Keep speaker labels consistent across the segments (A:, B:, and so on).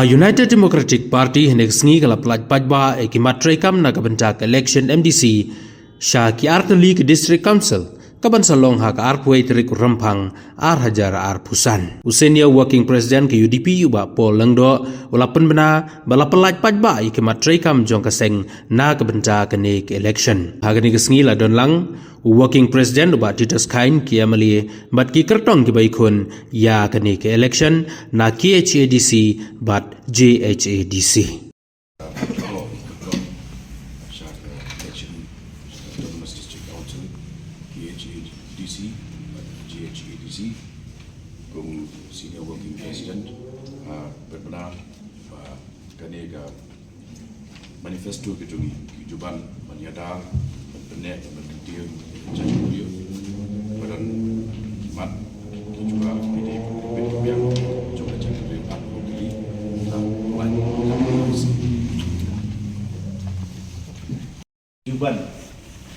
A: United Democratic Party hinek sngi kala plaj pajba ekimat trekam na kabentak election MDC sha ki arteli ke district council kaban salong hak arpway terik rempang ar hajar ar pusan usenia working president ke UDP uba Paul Lengdo walaupun bena bala pelaj pajba ekimat trekam jong kaseng na kabentak kenik election hagani ke sngi la don lang working president uba Titus Kain kiamali bat ki kertong ki baikun ya kenik election na KHADC bat JHADC.
B: Kung senior working president berbenar kanega manifesto kejungi kejuban menyadar benar mengentil janji beliau badan mat juga ini yang coba janji beliau advokasi
C: kejuban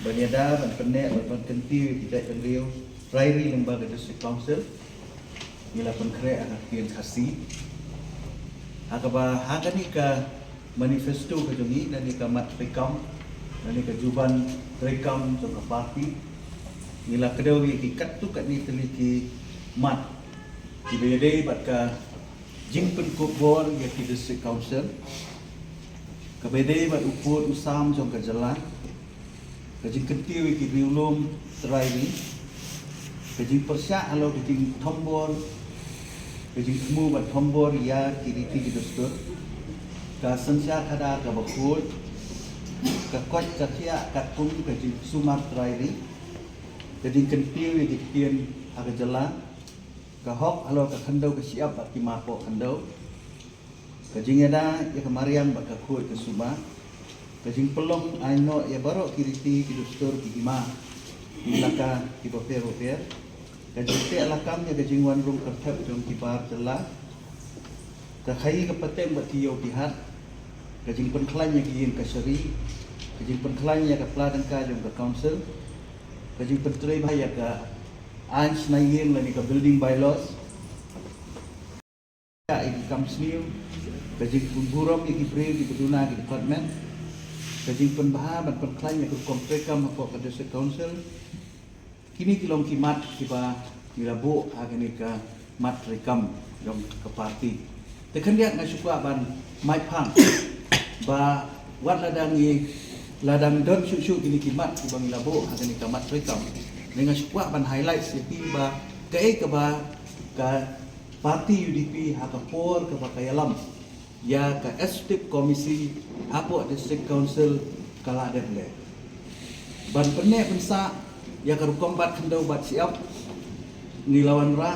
C: menyadar benar mengentil janji beliau Rairi lembaga district council bila pengkere anak kian kasih akaba hakani ka manifesto ka jungi nani ka mat rekam nani ka juban rekam so ka parti nila kedawi ki katu kat ni teliki mat di bede bat ka jingpen ko bor ya ki district council ka bede bat upur usam jong ka jalan ka jingkenti ki biulum Rairi kejing persyak kalau kejing tombol kejing temu buat tombol ya kiri kiri dostor ka sensya kada ka bakul ka kot katia katung kejing sumat rairi kejing kentiu di kian aga jalan ka hok alo ka khandau ka siap ki mapo khandau kejing ada ya kemarian bak ka kuat ke suma kejing pelong aino ya baro kiri kiri dostor ki ma ilaka ki paper kajing te alakam ya kajing wan rum kertap jong kibar jela kahai ke peteng bat tiyo dihat kajing penklan ya kiyin kasari kajing penklan ya ka pladan ka jong ka council kajing pentrei bahaya ka ans nayin lani ka building bylaws ka iki kamsniu kajing pemburom iki bril di peduna di department kajing penbahan penklan ya ka komprekam apa ka district council kini kilong kimat kiba nilabo agani ka mat rekam jong ke parti tekan dia ngai suka ban mai phang ba wat ladang don su kini kimat kiba nilabo agani ka mat rekam dengan suka ban highlight seperti ba ke ba ka parti UDP haka por ke ba kayalam ya ka executive komisi apo district council kala dele ban pene pensa ya karu kombat kendau bat siap nilawan ra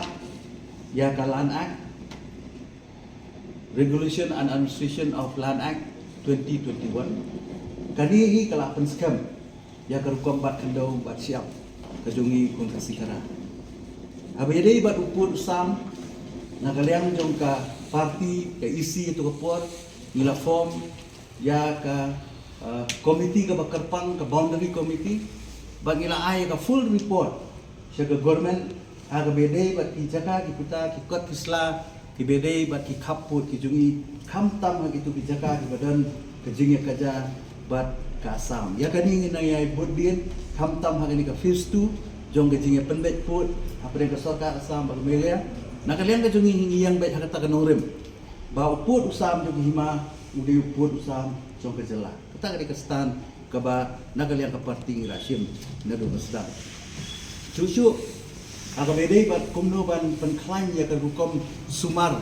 C: ya kalan act regulation and administration of land act 2021 kani hi kala penskam ya karu kombat kendau bat siap kajungi kontasi kara abede bat upur sam nagaliang jong ka parti ka isi itu kapor nila form ya ka komiti ka bakarpang ka boundary committee bagila ay ka full report siya ka government aga bede bat ki jaka ki puta ki kot kisla ki bede bat ki khaput ki jungi khamtam ha gitu ki jaka ki badan ke jinge kaja bat ka Assam ya kani ngi nai bodien khamtam ha ni ka phase 2 jong ke jinge penbet put apre ka soka Assam ba melia nakalian ka jungi hingi yang bet ha ta kanorem ba uput usam jong hima udi uput usam jong ke jela kita ka stan kaba nagaliang ka parti Rasim na do masda cucu aga bedai bat kumno ban penklan ya ka hukum sumar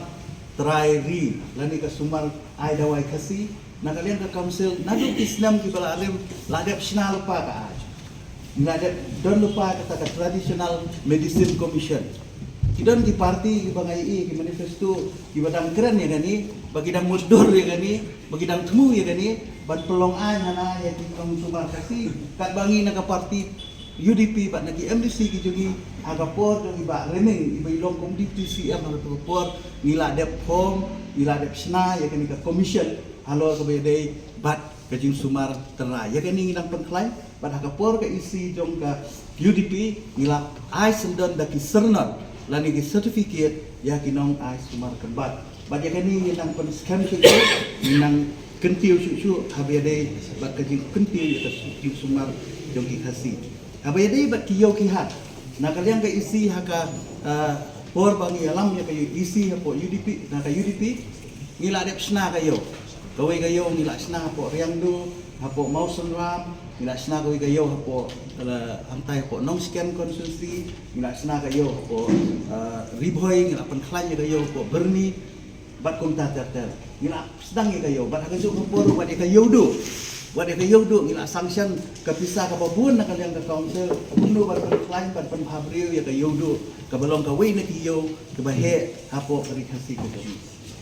C: trairi lani ka sumar ai dawai kasi nagaliang ka council nadu Islam ki bala alim ladap sina lupa ka aj ladap don lupa kata ka traditional medicine commission kidon ki parti ki bangai ki manifesto ki badang keren ya gani bagi dang mudur ya gani bagi dang temu ya gani ban pelong hana ya tikong sumar kasi kat bangi naga parti UDP bat nagi MDC ki jogi aga por jogi ba remeng iba ilong komditi CM atau por ngila dep form ngila dep sna ya kani ka commission halo ka bede bat kajing sumar tera ya kani nginang pengklaim bat aga por ka isi jong ka UDP ngila ai sendon daki sernor lani ki certificate ya kinong ai sumar kebat bagi kini nang pen scam tu nang kentil susu habis ada bat kajing kentil atas sumar jogi kasih habis ada bat kiyau kihat nak kalian ke isi haka por bangi alam ya kayu isi hapo UDP nak UDP ngila ada sna kayo kawai kayo ngila sna hapo riangdu hapo mausun ram ngila sna kawai kayo hapo kala hantai hapo nong scan konsumsi ngila sna kayo hapo riboy ngila penklan kayo hapo berni bat kumta tertel ngila sedang kayo bat kayo hapo bat kayo do wat kayo do ngila sanction kapisa ka babun nak kalian ke council mundu bat penklan bat penhabriu ya kayo do kabalong kawai na kayo kebahe hapo rikasi kayo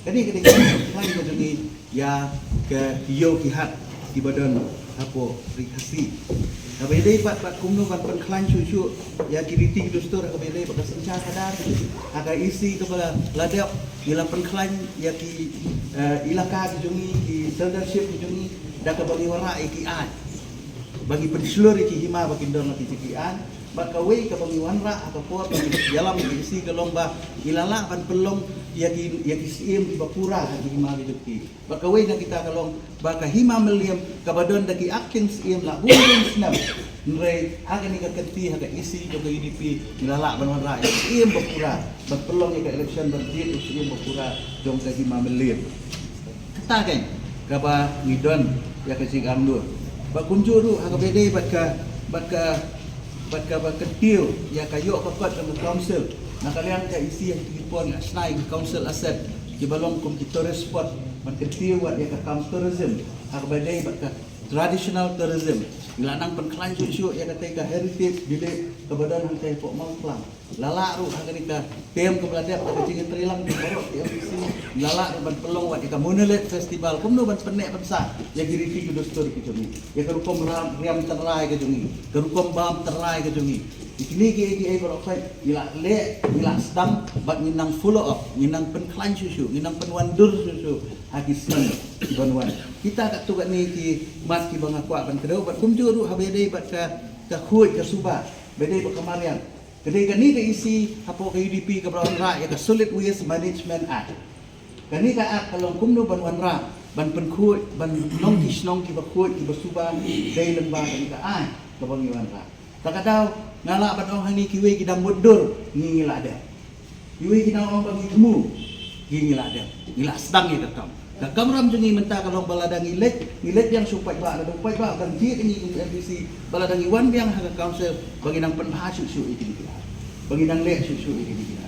C: kani ketika penklan kayo ni ya ke kayo kihat di badan hapo rikasi kabelai bat kumnu bat penklan susu ya kiriti dostor kabelai bat senca sadar aga isi kepada ladap ila penklan ya ki ilaka dijungi ki leadership dijungi dak bagi wara ikian bagi penselur iki hima bagi don mati ikian bat kawai ka bagi wanra atau por bagi dalam isi gelomba ilala ban pelong ya ki sim di bapura di hima biduki bat kawai na kita kalong baka hima meliam kabadon daki akin sim la bumbung snap nre haga ni ka kenti haga isi jo ka UDP ilala ban wanra sim bapura bat pelong ya ka election berdit sim bapura jong ka hima meliam kata kan kaba ngidon ya kasih amdur bak kunjuru haga bede bat ka ketil ya kayo kapat dengan council nak kalian ka isi yang tipon ya snai council asset di balong komputer spot bat ketil wat ya ka tourism haga bede bat ka traditional tourism ilanang penklan susu ya kata ka heritage bile kebadan hantai pok mangklang lala ru haga ni ka tem ke beladap ka cingin trilang di barok ya isi lala ban pelong wat ka monolit festival kumno ban penek pensa ya giriti dostor ki jumi ya kerukom riam terlai ke jumi kerukom bam terlai ke jumi ikini ki barok fai ila le ila sedang bat minang follow up minang penklan susu minang penwandur susu haki sen banwan kita kat tu kat ni ki mat ki bang aku ban kedau bat kumjuru habede bat ka khuit ka suba bede bat kamarian kedai kani ke isi hapo ke UDP ke Berawan Ra ya ke Solid Waste Management Act kani ka act kalong kumno ban wanra ban penkhuit ban nong ki bakhuit ki basuba dai lemba kani ka ai ke bang wanra takadau ngala ban ong hani kiwe ki dam mudur ngila ada kiwe ki dam ong bagi temu ngila ada ngila sedang ya kakam kakam ram jungi menta kalong baladang ilet yang supai ba ada upai ba kan dia ini MPC baladang iwan yang haga council bagi nang penha susu iki bagi nang le susu iki